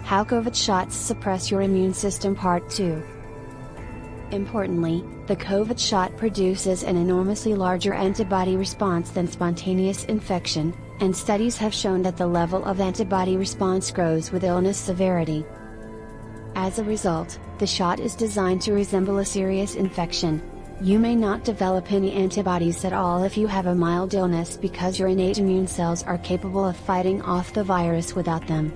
How COVID shots suppress your immune system Part 2. Importantly, the COVID shot produces an enormously larger antibody response than spontaneous infection, and studies have shown that the level of antibody response grows with illness severity. As a result, the shot is designed to resemble a serious infection. You may not develop any antibodies at all if you have a mild illness because your innate immune cells are capable of fighting off the virus without them.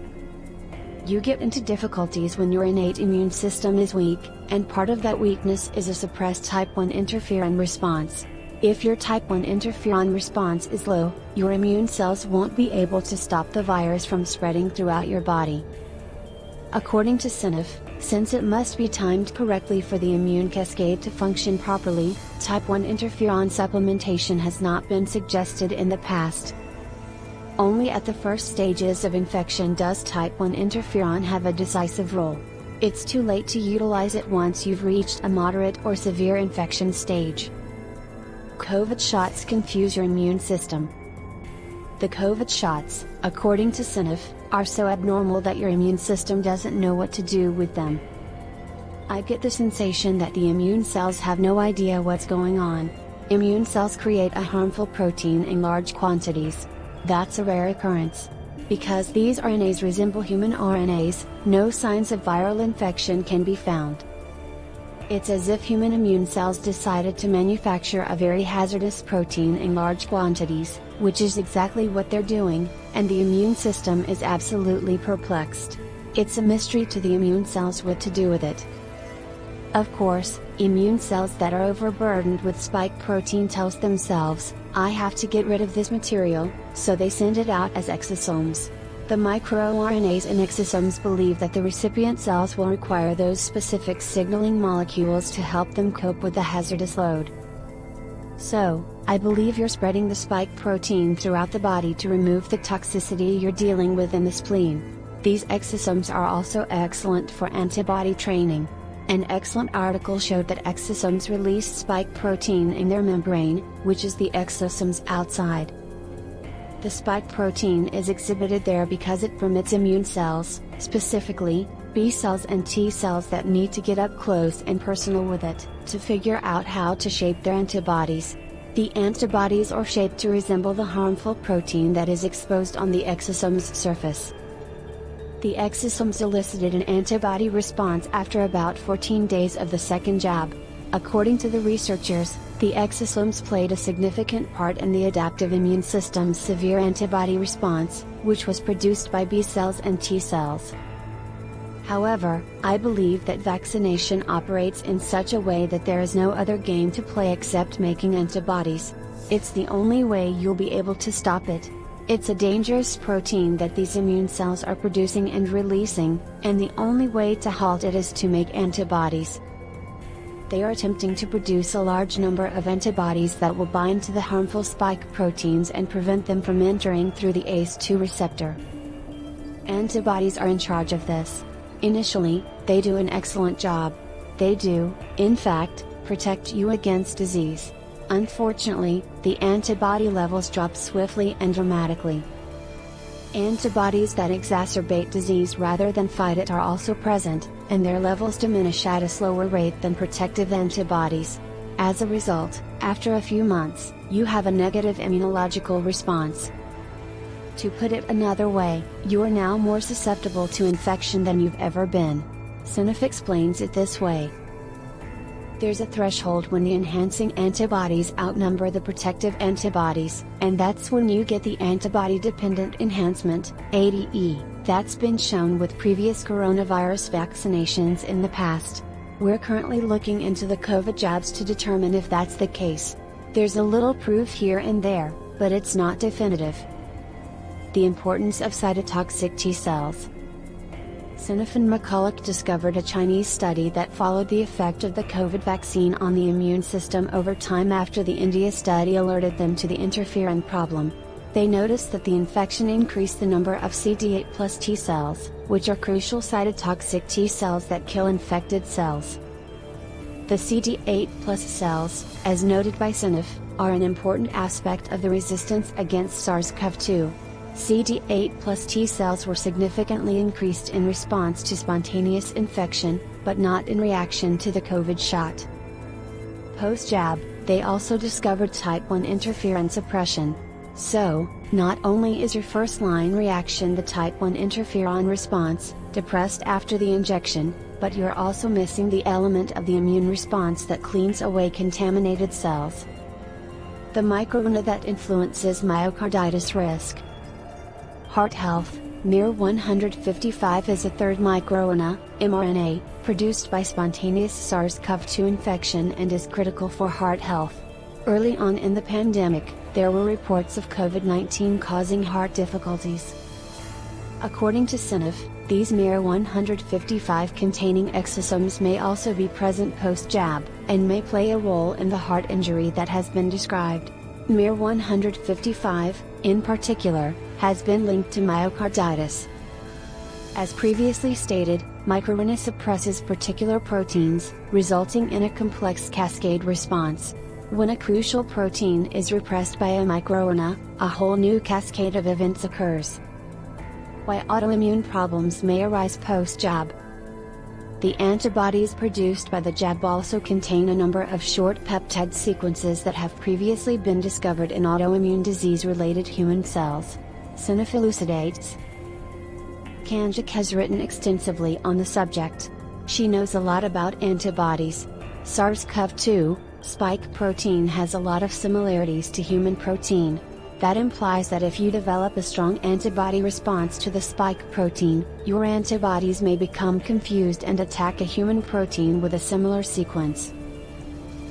You get into difficulties when your innate immune system is weak, and part of that weakness is a suppressed type 1 interferon response. If your type 1 interferon response is low, your immune cells won't be able to stop the virus from spreading throughout your body. According to Seneff, since it must be timed correctly for the immune cascade to function properly, type 1 interferon supplementation has not been suggested in the past. Only at the first stages of infection does type 1 interferon have a decisive role. It's too late to utilize it once you've reached a moderate or severe infection stage. COVID shots confuse your immune system. The COVID shots, according to Seneff, are so abnormal that your immune system doesn't know what to do with them. I get the sensation that the immune cells have no idea what's going on. Immune cells create a harmful protein in large quantities. That's a rare occurrence. Because these RNAs resemble human RNAs, no signs of viral infection can be found. It's as if human immune cells decided to manufacture a very hazardous protein in large quantities, which is exactly what they're doing, and the immune system is absolutely perplexed. It's a mystery to the immune cells what to do with it. Of course, immune cells that are overburdened with spike protein tells themselves, I have to get rid of this material, so they send it out as exosomes. The microRNAs in exosomes believe that the recipient cells will require those specific signaling molecules to help them cope with the hazardous load. So, I believe you're spreading the spike protein throughout the body to remove the toxicity you're dealing with in the spleen. These exosomes are also excellent for antibody training. An excellent article showed that exosomes release spike protein in their membrane, which is the exosomes outside. The spike protein is exhibited there because it permits immune cells, specifically, B cells and T cells that need to get up close and personal with it, to figure out how to shape their antibodies. The antibodies are shaped to resemble the harmful protein that is exposed on the exosome's surface. The exosomes elicited an antibody response after about 14 days of the second jab. According to the researchers, the exosomes played a significant part in the adaptive immune system's severe antibody response, which was produced by B cells and T cells. However, I believe that vaccination operates in such a way that there is no other game to play except making antibodies. It's the only way you'll be able to stop it. It's a dangerous protein that these immune cells are producing and releasing, and the only way to halt it is to make antibodies. They are attempting to produce a large number of antibodies that will bind to the harmful spike proteins and prevent them from entering through the ACE2 receptor. Antibodies are in charge of this. Initially, they do an excellent job. They do, in fact, protect you against disease. Unfortunately, the antibody levels drop swiftly and dramatically. Antibodies that exacerbate disease rather than fight it are also present, and their levels diminish at a slower rate than protective antibodies. As a result, after a few months, you have a negative immunological response. To put it another way, you are now more susceptible to infection than you've ever been. Seneff explains it this way. There's a threshold when the enhancing antibodies outnumber the protective antibodies, and that's when you get the antibody-dependent enhancement, ADE, that's been shown with previous coronavirus vaccinations in the past. We're currently looking into the COVID jabs to determine if that's the case. There's a little proof here and there, but it's not definitive. The importance of cytotoxic T cells. Seneff and McCulloch discovered a Chinese study that followed the effect of the COVID vaccine on the immune system over time after the India study alerted them to the interferon problem. They noticed that the infection increased the number of CD8 plus T cells, which are crucial cytotoxic T cells that kill infected cells. The CD8 plus cells, as noted by Seneff, are an important aspect of the resistance against SARS-CoV-2. CD8 plus T cells were significantly increased in response to spontaneous infection, but not in reaction to the COVID shot. Post-jab, they also discovered type 1 interferon suppression. So, not only is your first-line reaction the type 1 interferon response, depressed after the injection, but you're also missing the element of the immune response that cleans away contaminated cells. The microRNA that influences myocarditis risk. Heart health, miR-155 is a third microRNA, mRNA, produced by spontaneous SARS-CoV-2 infection and is critical for heart health. Early on in the pandemic, there were reports of COVID-19 causing heart difficulties. According to Seneff, these miR-155 containing exosomes may also be present post-jab, and may play a role in the heart injury that has been described. miR-155, in particular, has been linked to myocarditis. As previously stated, microRNA suppresses particular proteins, resulting in a complex cascade response. When a crucial protein is repressed by a microRNA, a whole new cascade of events occurs. Why autoimmune problems may arise post-jab. The antibodies produced by the jab also contain a number of short peptide sequences that have previously been discovered in autoimmune disease-related human cells. Seneff elucidates. Kanjik has written extensively on the subject. She knows a lot about antibodies. SARS-CoV-2, spike protein, has a lot of similarities to human protein. That implies that if you develop a strong antibody response to the spike protein, your antibodies may become confused and attack a human protein with a similar sequence.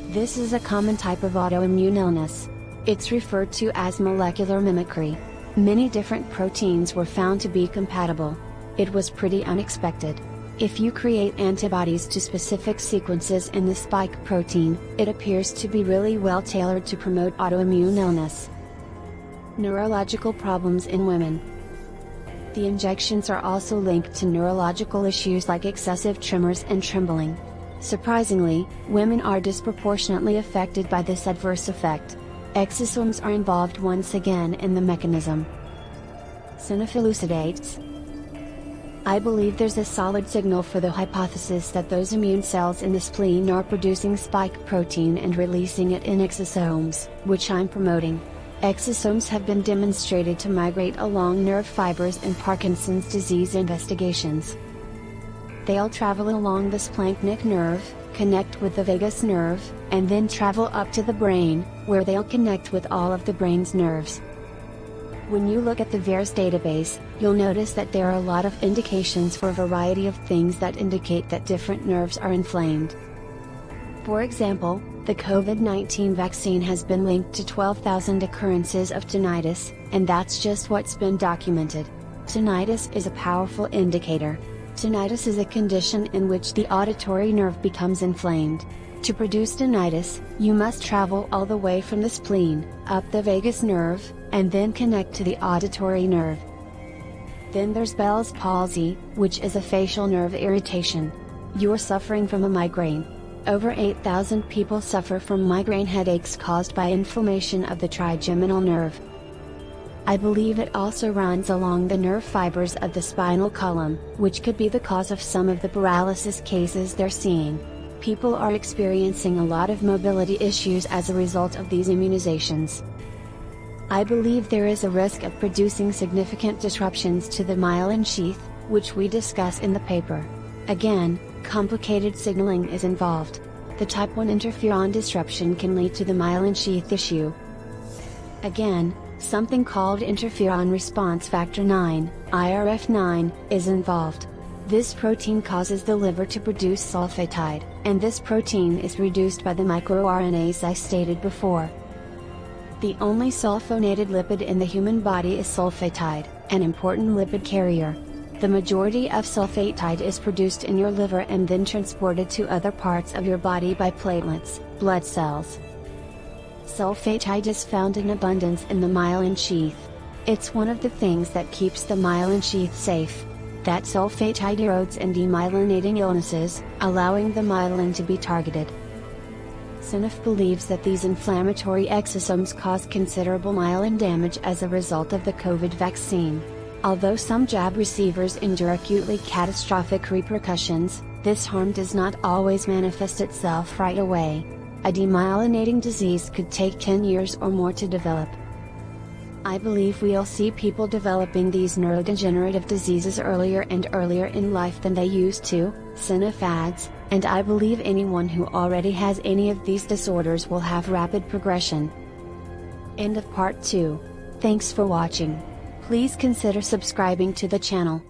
This is a common type of autoimmune illness. It's referred to as molecular mimicry. Many different proteins were found to be compatible. It was pretty unexpected. If you create antibodies to specific sequences in the spike protein, it appears to be really well tailored to promote autoimmune illness. Neurological problems in women. The injections are also linked to neurological issues like excessive tremors and trembling. Surprisingly, women are disproportionately affected by this adverse effect. Exosomes are involved once again in the mechanism. Seneff elucidates. I believe there's a solid signal for the hypothesis that those immune cells in the spleen are producing spike protein and releasing it in exosomes, which I'm promoting. Exosomes have been demonstrated to migrate along nerve fibers in Parkinson's disease investigations. They'll travel along the splanchnic nerve, connect with the vagus nerve, and then travel up to the brain, where they'll connect with all of the brain's nerves. When you look at the VAERS database, you'll notice that there are a lot of indications for a variety of things that indicate that different nerves are inflamed. For example, the COVID-19 vaccine has been linked to 12,000 occurrences of tinnitus, and that's just what's been documented. Tinnitus is a powerful indicator. Tinnitus is a condition in which the auditory nerve becomes inflamed. To produce tinnitus, you must travel all the way from the spleen, up the vagus nerve, and then connect to the auditory nerve. Then there's Bell's palsy, which is a facial nerve irritation. You're suffering from a migraine. Over 8,000 people suffer from migraine headaches caused by inflammation of the trigeminal nerve. I believe it also runs along the nerve fibers of the spinal column, which could be the cause of some of the paralysis cases they're seeing. People are experiencing a lot of mobility issues as a result of these immunizations. I believe there is a risk of producing significant disruptions to the myelin sheath, which we discuss in the paper. Again, complicated signaling is involved. The type 1 interferon disruption can lead to the myelin sheath issue. Again, something called interferon response factor 9, IRF9, is involved. This protein causes the liver to produce sulfatide, and this protein is reduced by the microRNAs I stated before. The only sulfonated lipid in the human body is sulfatide, an important lipid carrier. The majority of sulfatide is produced in your liver and then transported to other parts of your body by platelets, blood cells. Sulfatide is found in abundance in the myelin sheath. It's one of the things that keeps the myelin sheath safe. That sulfatide erodes in demyelinating illnesses, allowing the myelin to be targeted. Seneff believes that these inflammatory exosomes cause considerable myelin damage as a result of the COVID vaccine. Although some jab receivers endure acutely catastrophic repercussions, this harm does not always manifest itself right away. A demyelinating disease could take 10 years or more to develop. I believe we'll see people developing these neurodegenerative diseases earlier and earlier in life than they used to, Seneff adds, and I believe anyone who already has any of these disorders will have rapid progression. End of part 2. Thanks for watching. Please consider subscribing to the channel.